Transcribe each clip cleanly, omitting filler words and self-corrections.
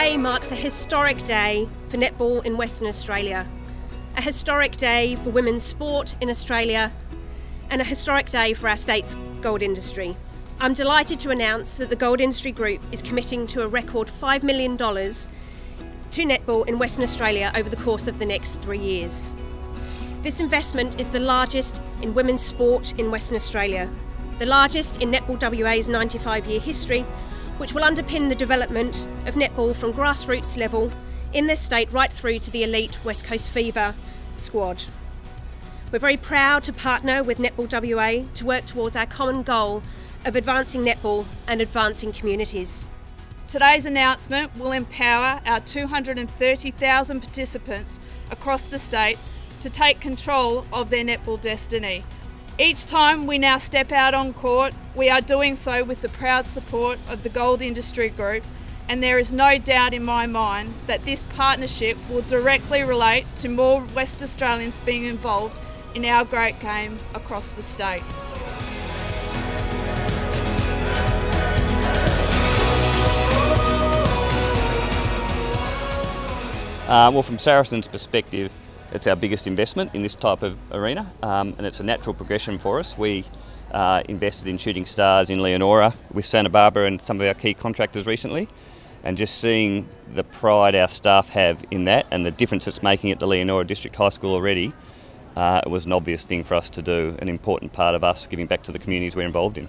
Today marks a historic day for netball in Western Australia, a historic day for women's sport in Australia, and a historic day for our state's gold industry. I'm delighted to announce that the Gold Industry Group is committing to a record $5 million to netball in Western Australia over the course of the next 3 years. This investment is the largest in women's sport in Western Australia, the largest in Netball WA's 95-year history, which will underpin the development of netball from grassroots level in this state right through to the elite West Coast Fever squad. We're very proud to partner with Netball WA to work towards our common goal of advancing netball and advancing communities. Today's announcement will empower our 230,000 participants across the state to take control of their netball destiny. Each time we now step out on court, we are doing so with the proud support of the Gold Industry Group, and there is no doubt in my mind that this partnership will directly relate to more West Australians being involved in our great game across the state. Well, from Saracen's perspective, it's our biggest investment in this type of arena, and it's a natural progression for us. We invested in Shooting Stars in Leonora with Santa Barbara and some of our key contractors recently, and just seeing the pride our staff have in that and the difference it's making at the Leonora District High School already, it was an obvious thing for us to do, an important part of us giving back to the communities we're involved in.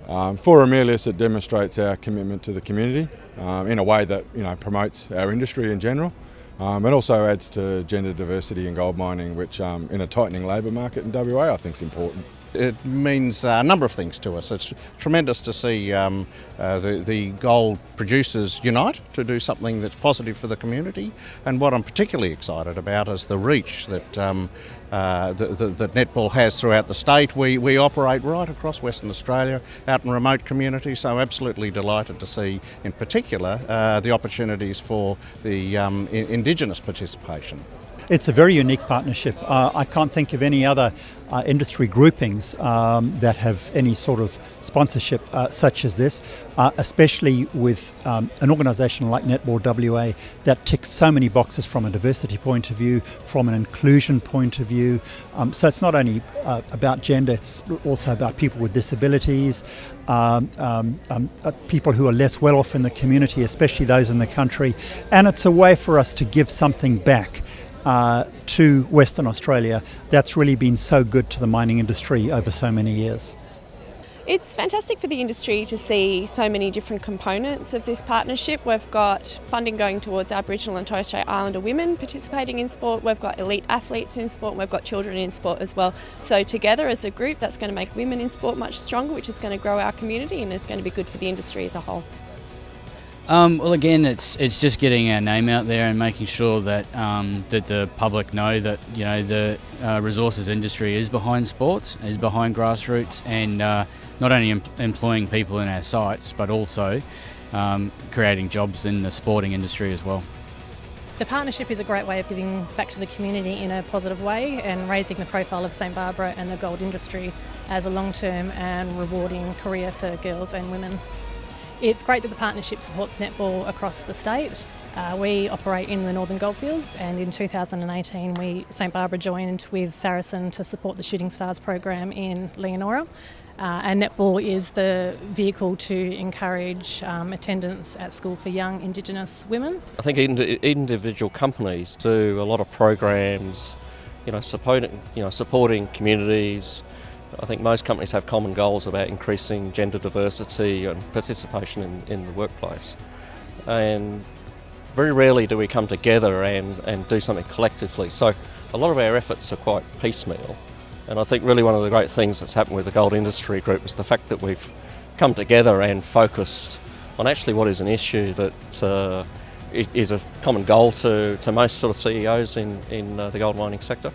For Ramelius, it demonstrates our commitment to the community in a way that promotes our industry in general. It also adds to gender diversity in gold mining, which in a tightening labour market in WA I think is important. It means a number of things to us. It's tremendous to see the gold producers unite to do something that's positive for the community. And what I'm particularly excited about is the reach that that netball has throughout the state. We operate right across Western Australia, out in remote communities, so absolutely delighted to see in particular the opportunities for the Indigenous participation. It's a very unique partnership. I can't think of any other industry groupings that have any sort of sponsorship such as this, especially with an organisation like Netball WA that ticks so many boxes from a diversity point of view, from an inclusion point of view. So it's not only about gender, it's also about people with disabilities, people who are less well off in the community, especially those in the country. And it's a way for us to give something back to Western Australia that's really been so good to the mining industry over so many years. It's fantastic for the industry to see so many different components of this partnership. We've got funding going towards Aboriginal and Torres Strait Islander women participating in sport, we've got elite athletes in sport, and we've got children in sport as well. So together as a group, that's going to make women in sport much stronger, which is going to grow our community and is going to be good for the industry as a whole. Well, again, it's just getting our name out there and making sure that that the public know that the resources industry is behind sports, is behind grassroots, and not only employing people in our sites, but also creating jobs in the sporting industry as well. The partnership is a great way of giving back to the community in a positive way and raising the profile of St Barbara and the gold industry as a long-term and rewarding career for girls and women. It's great that the partnership supports netball across the state. We operate in the Northern Goldfields, and in 2018 St Barbara joined with Saracen to support the Shooting Stars program in Leonora. And netball is the vehicle to encourage attendance at school for young Indigenous women. I think individual companies do a lot of programs, supporting communities. I think most companies have common goals about increasing gender diversity and participation in the workplace. And very rarely do we come together and do something collectively. So a lot of our efforts are quite piecemeal. And I think really one of the great things that's happened with the Gold Industry Group is the fact that we've come together and focused on actually what is an issue that is a common goal to most sort of CEOs in the gold mining sector.